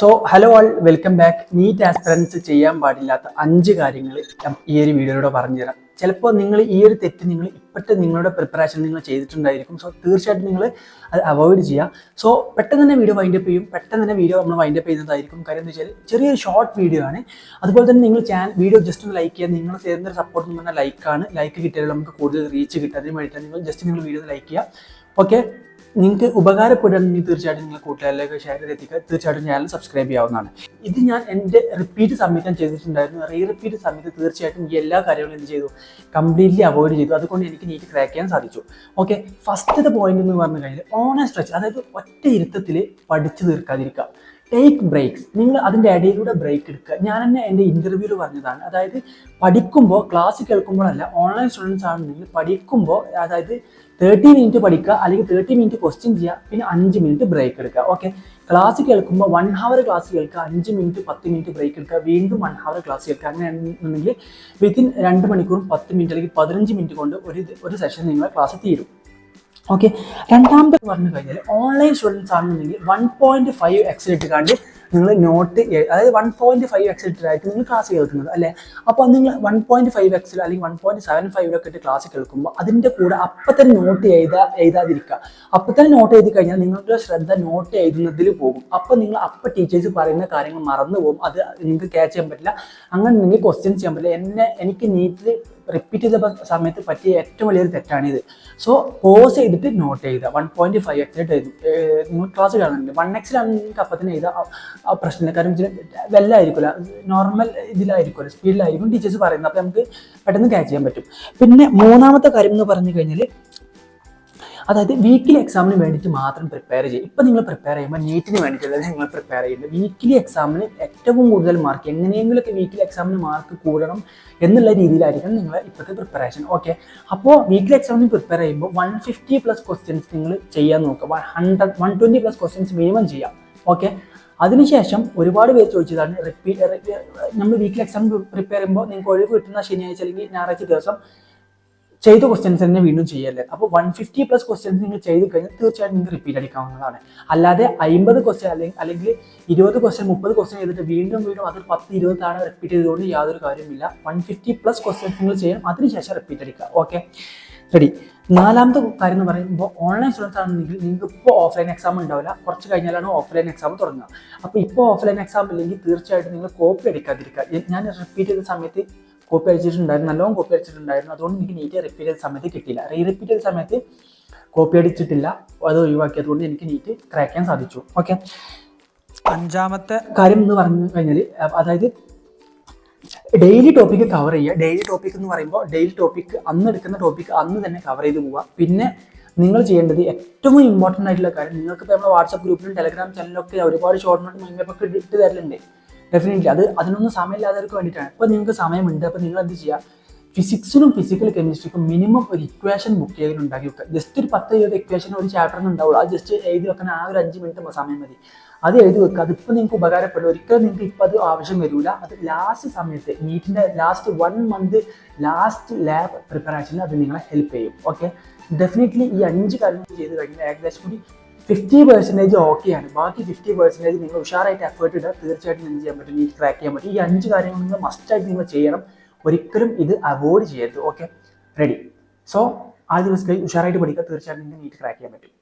So hello all welcome back. NEET aspirants ചെയ്യാൻ പാടില്ലാത്ത 5 കാര്യങ്ങൾ ഈ ഒരു വീഡിയോയിലൂടെ പറഞ്ഞുതരാം. ചിലപ്പോൾ നിങ്ങൾ ഈ ഒരു തെറ്റ് നിങ്ങൾ ഇപ്പോഴത്തെ നിങ്ങളുടെ പ്രിപ്പറേഷൻ നിങ്ങൾ ചെയ്തിട്ടുണ്ടായിരിക്കും. സോ തീർച്ചയായിട്ടും നിങ്ങൾ അത് അവോയ്ഡ് ചെയ്യുക. സോ പെട്ടെന്ന് തന്നെ വീഡിയോ വൈൻഡപ്പ് ചെയ്യും. പെട്ടെന്ന് തന്നെ വീഡിയോ നമ്മൾ വൈൻഡപ്പ് ചെയ്യുന്നതായിരിക്കും. കാര്യം എന്ന് വെച്ചാൽ ചെറിയൊരു ഷോർട്ട് വീഡിയോ ആണ്. അതുപോലെ തന്നെ നിങ്ങൾ വീഡിയോ ജസ്റ്റ് ഒന്ന് ലൈക്ക് ചെയ്യുക. നിങ്ങൾ ചെയ്യുന്ന സപ്പോർട്ട് എന്ന് പറഞ്ഞാൽ ലൈക്കാണ്. ലൈക്ക് കിട്ടിയാൽ നമുക്ക് കൂടുതൽ റീച്ച് കിട്ടും. അതിന് വേണ്ടിയിട്ട് നിങ്ങൾ വീഡിയോ ലൈക്ക് ചെയ്യുക. ഓക്കെ, നിങ്ങൾക്ക് ഉപകാരപ്പെടുകയാണെങ്കിൽ തീർച്ചയായിട്ടും നിങ്ങൾ കൂട്ടുകാരിലേക്ക് ഷെയർ ചെയ്തെത്തിക്കുക. തീർച്ചയായിട്ടും ചാനൽ സബ്സ്ക്രൈബ് ചെയ്യാവുന്നതാണ്. ഇത് ഞാൻ എൻ്റെ റിപ്പീറ്റ് സബ്മിറ്റ് ചെയ്തിട്ടുണ്ടായിരുന്നു. റിപ്പീറ്റ് സമയത്ത് തീർച്ചയായിട്ടും ഈ എല്ലാ കാര്യങ്ങളും എന്ത് ചെയ്തു, കംപ്ലീറ്റ്ലി അവോയ്ഡ് ചെയ്തു. അതുകൊണ്ട് എനിക്ക് നീറ്റ് ക്രാക്ക് ചെയ്യാൻ സാധിച്ചു. ഓക്കെ, ഫസ്റ്റത്തെ പോയിന്റ് എന്ന് പറഞ്ഞു കഴിഞ്ഞാൽ ഓൺ ആൻഡ് സ്ട്രെച്ച്, അതായത് ഒറ്റ ഇരുത്തത്തിൽ പഠിച്ചു തീർക്കാതിരിക്കുക. Take breaks. നിങ്ങൾ അതിൻ്റെ ഇടയിലൂടെ ബ്രേക്ക് എടുക്കുക. ഞാൻ തന്നെ എൻ്റെ ഇൻ്റർവ്യൂവിൽ പറഞ്ഞതാണ്. അതായത് പഠിക്കുമ്പോൾ, ക്ലാസ് കേൾക്കുമ്പോഴല്ല, ഓൺലൈൻ സ്റ്റുഡൻസ് ആണെന്നുണ്ടെങ്കിൽ പഠിക്കുമ്പോൾ അതായത് 30 മിനിറ്റ് പഠിക്കുക, അല്ലെങ്കിൽ 30 മിനിറ്റ് ക്വസ്റ്റ്യൻ ചെയ്യുക, പിന്നെ 5 മിനിറ്റ് ബ്രേക്ക് എടുക്കുക. ഓക്കെ, ക്ലാസ് കേൾക്കുമ്പോൾ 1 ഹവർ ക്ലാസ് കേൾക്കുക, 5 മിനിറ്റ് 10 മിനിറ്റ് ബ്രേക്ക് എടുക്കുക, വീണ്ടും 1 ഹവർ ക്ലാസ് കേൾക്കുക. അങ്ങനെയാണെന്നുണ്ടെങ്കിൽ വിത്തിൻ 2 മണിക്കൂറും 10 മിനിറ്റ് അല്ലെങ്കിൽ 15 മിനിറ്റ് കൊണ്ട് ഒരു സെഷൻ നിങ്ങളുടെ ക്ലാസ് തീരും. ഓക്കെ, രണ്ടാമത്തെ പറഞ്ഞു കഴിഞ്ഞാൽ ഓൺലൈൻ സ്റ്റുഡൻസ് ആണെന്നുണ്ടെങ്കിൽ 1.5 എക്സൽ ഇട്ടുകാണ്ട് നിങ്ങൾ നോട്ട്, അതായത് 1.5 എക്സൽ ഇട്ടിട്ടായിരിക്കും നിങ്ങൾ ക്ലാസ് കേൾക്കുന്നത് അല്ലേ. അപ്പോൾ നിങ്ങൾ 1.5 എക്സൽ അല്ലെങ്കിൽ 1.75 ഒക്കെ ഇട്ട് ക്ലാസ് കേൾക്കുമ്പോൾ അതിൻ്റെ കൂടെ അപ്പം തന്നെ നോട്ട് എഴുതാതിരിക്കുക. അപ്പം തന്നെ നോട്ട് എഴുതി കഴിഞ്ഞാൽ നിങ്ങളുടെ ശ്രദ്ധ നോട്ട് എഴുതുന്നതിൽ പോകും. അപ്പോൾ നിങ്ങൾ ടീച്ചേഴ്സ് പറയുന്ന കാര്യങ്ങൾ മറന്നു പോകും. അത് നിങ്ങൾക്ക് ക്യാച്ച് ചെയ്യാൻ പറ്റില്ല. അങ്ങനെ നിങ്ങൾക്ക് ക്വസ്റ്റ്യൻ ചെയ്യാൻ പറ്റില്ല. എനിക്ക് നീറ്റിൽ റിപ്പീറ്റ് ചെയ്ത സമയത്ത് പറ്റിയ ഏറ്റവും വലിയൊരു തെറ്റാണിത്. സോ പോസ് ചെയ്തിട്ട് നോട്ട് ചെയ്യുക. 1.5 എക്സിലായിട്ട് എഴുതും. നിങ്ങൾ ക്ലാസ് കാണുന്നുണ്ട് 1 എക്സിലാണ് നിങ്ങൾക്ക് അപ്പം തന്നെ എഴുതുക. ആ പ്രശ്നമില്ല. കാരണം വെല്ലായിരിക്കില്ല, നോർമൽ ഇതിലായിരിക്കുമല്ലോ, സ്പീഡിലായിരിക്കും ടീച്ചേഴ്സ് പറയുന്നത്. അപ്പോൾ നമുക്ക് പെട്ടെന്ന് ക്യാച്ച് ചെയ്യാൻ പറ്റും. പിന്നെ മൂന്നാമത്തെ കാര്യം എന്ന് പറഞ്ഞു കഴിഞ്ഞാൽ, അതായത് വീക്കിലി എക്സാമിന് വേണ്ടിയിട്ട് മാത്രം പ്രിപ്പയർ ചെയ്യുക. ഇപ്പം നിങ്ങൾ പ്രിപ്പയർ ചെയ്യുമ്പോൾ നീറ്റിന് വേണ്ടിയിട്ടല്ല നിങ്ങൾ പ്രിപ്പയർ ചെയ്യുന്നത്. വീക്കിലി എക്സാമിന് ഏറ്റവും കൂടുതൽ മാർക്ക്, എങ്ങനെയെങ്കിലുമൊക്കെ വീക്കിലി എക്സാമിന് മാർക്ക് കൂടണം എന്നുള്ള രീതിയിലായിരിക്കും നിങ്ങൾ ഇപ്പോഴത്തെ പ്രിപ്പറേഷൻ. ഓക്കെ, അപ്പോൾ വീക്കിലി എക്സാമിന് പ്രിപ്പയർ ചെയ്യുമ്പോൾ 150+ ക്വസ്റ്റ്യൻസ് നിങ്ങൾ ചെയ്യാൻ നോക്കുക. 120+ ക്വസ്റ്റ്യൻസ് മിനിമം ചെയ്യാം. ഓക്കെ, അതിനുശേഷം ഒരുപാട് പേര് ചോദിച്ചതാണ് നമ്മൾ വീക്കിലി എക്സാം പ്രിപ്പയർ ചെയ്യുമ്പോൾ നിങ്ങൾക്ക് ഒഴിവ് കിട്ടുന്ന ശനിയാഴ്ച അല്ലെങ്കിൽ ഞായറാഴ്ച ദിവസം ചെയ്ത ക്വസ്റ്റ്യൻസ് തന്നെ വീണ്ടും ചെയ്യല്ലേ. അപ്പോൾ 150+ ക്വസ്റ്റ്യൻസ് നിങ്ങൾ ചെയ്ത് കഴിഞ്ഞാൽ തീർച്ചയായിട്ടും നിങ്ങൾക്ക് റിപ്പീറ്റ് അടിക്കാവുന്നതാണ്. അല്ലാതെ 50 ക്വസ്റ്റ്യൻ അല്ലെങ്കിൽ 20 ക്വസ്റ്റ്യൻ 30 ക്വസ്റ്റ്യൻ ചെയ്തിട്ട് വീണ്ടും അത് 10-20 തവണ റിപ്പീറ്റ് ചെയ്തുകൊണ്ട് യാതൊരു കാര്യമില്ല. 150+ ക്വസ്റ്റ്യൻസ് നിങ്ങൾ ചെയ്യണം, അതിനുശേഷം റിപ്പീറ്റ് അടിക്കുക. Okay, ready. നാലാമത്തെ കാര്യം എന്ന് പറയുമ്പോൾ ഓൺലൈൻ സ്റ്റുഡൻസ് ആണെങ്കിൽ നിങ്ങൾക്ക് ഇപ്പോൾ ഓഫ്ലൈൻ എക്സാം ഉണ്ടാവില്ല, കുറച്ച് കഴിഞ്ഞാലാണ് ഓഫ്ലൈൻ എക്സാം തുടങ്ങുക. അപ്പോൾ ഇപ്പോൾ ഓഫ്ലൈൻ എക്സാം ഇല്ലെങ്കിൽ തീർച്ചയായിട്ടും നിങ്ങൾ കോപ്പി അടിക്കാതിരിക്കുക. ഞാൻ റിപ്പീറ്റ് ചെയ്ത സമയത്ത് കോപ്പി അടിച്ചിട്ടുണ്ടായിരുന്നു, നല്ലോണം കോപ്പി അടിച്ചിട്ടുണ്ടായിരുന്നു. അതുകൊണ്ട് എനിക്ക് നീറ്റ് റിപ്പീറ്റ് ചെയ്ത സമയത്ത് കിട്ടിയില്ല. റിപ്പീറ്റ് ചെയ്ത സമയത്ത് കോപ്പി അടിച്ചിട്ടില്ല, അത് ഒഴിവാക്കിയതുകൊണ്ട് എനിക്ക് നീറ്റ് ക്രാക്ക് ചെയ്യാൻ സാധിച്ചു. ഓക്കെ, അഞ്ചാമത്തെ കാര്യം എന്ന് പറഞ്ഞു കഴിഞ്ഞാൽ, അതായത് ഡെയിലി ടോപ്പിക്ക് കവർ ചെയ്യുക. ഡെയിലി ടോപ്പിക് എന്ന് പറയുമ്പോൾ ഡെയിലി ടോപ്പിക്ക് അന്ന് എടുക്കുന്ന ടോപ്പിക്ക് അന്ന് തന്നെ കവർ ചെയ്ത് പോവുക. പിന്നെ നിങ്ങൾ ചെയ്യേണ്ടത് ഏറ്റവും ഇമ്പോർട്ടൻ്റ് ആയിട്ടുള്ള കാര്യം, നിങ്ങൾക്കിപ്പോൾ നമ്മുടെ വാട്സപ്പ് ഗ്രൂപ്പിലും ടെലഗ്രാം ചാനലിലൊക്കെ ഒരുപാട് ഷോർട്ട് നോട്ട് മൈൻഡൊക്കെ ഇട്ട് തരലുണ്ട്. ഡെഫിനറ്റ്ലി അതിനൊന്നും സമയമില്ലാത്തവർക്ക് വേണ്ടിയിട്ടാണ്. ഇപ്പോൾ നിങ്ങൾക്ക് സമയമുണ്ട്, അപ്പോൾ നിങ്ങൾ എന്ത് ചെയ്യുക, ഫിസിക്സിനും ഫിസിക്കൽ കെമിസ്ട്രിക്കും മിനിമം ഒരു ഇക്വേഷൻ ബുക്ക് ചെയ്ത് ഉണ്ടാക്കി വെക്കുക. ജസ്റ്റ് ഒരു 10-20 ഇക്വേഷൻ ഒരു ചാപ്റ്ററിന് ഉണ്ടാവുള്ളൂ. അത് ജസ്റ്റ് എഴുതി വെക്കാൻ ആ ഒരു 5 മിനിറ്റ് സമയം മതി. അത് എഴുതി വെക്കുക. അതിപ്പോൾ നിങ്ങൾക്ക് ഉപകാരപ്പെടും. ഒരിക്കലും നിങ്ങൾക്ക് ഇപ്പോൾ അത് ആവശ്യം വരില്ല. അത് ലാസ്റ്റ് സമയത്ത് നീറ്റിൻ്റെ ലാസ്റ്റ് 1 മന്ത് ലാസ്റ്റ് ലാബ് പ്രിപ്പറേഷനിൽ അത് നിങ്ങളെ ഹെൽപ്പ് ചെയ്യും. ഓക്കെ, ഡെഫിനറ്റ്ലി ഈ 5 കാര്യങ്ങൾ ചെയ്ത് കഴിഞ്ഞാൽ ഏകദേശം കൂടി 50% ഓക്കെയാണ്. ബാക്കി 50% നിങ്ങൾ ഉഷാറായിട്ട് എഫേർട്ട് ഇടുക. തീർച്ചയായിട്ടും എന്ത് ചെയ്യാൻ പറ്റും, നീറ്റ് ക്രാക്ക് ചെയ്യാൻ പറ്റും. ഈ 5 കാര്യങ്ങൾ നിങ്ങൾ മസ്റ്റായിട്ട് നിങ്ങൾ ചെയ്യണം. ഒരിക്കലും ഇത് അവോയ്ഡ് ചെയ്യരുത്. Okay, ready. സോ ആ ദിവസം ഉഷാറായിട്ട് പഠിക്കുക. തീർച്ചയായിട്ടും നിങ്ങൾക്ക് നീറ്റ് ക്രാക്ക് ചെയ്യാൻ പറ്റും.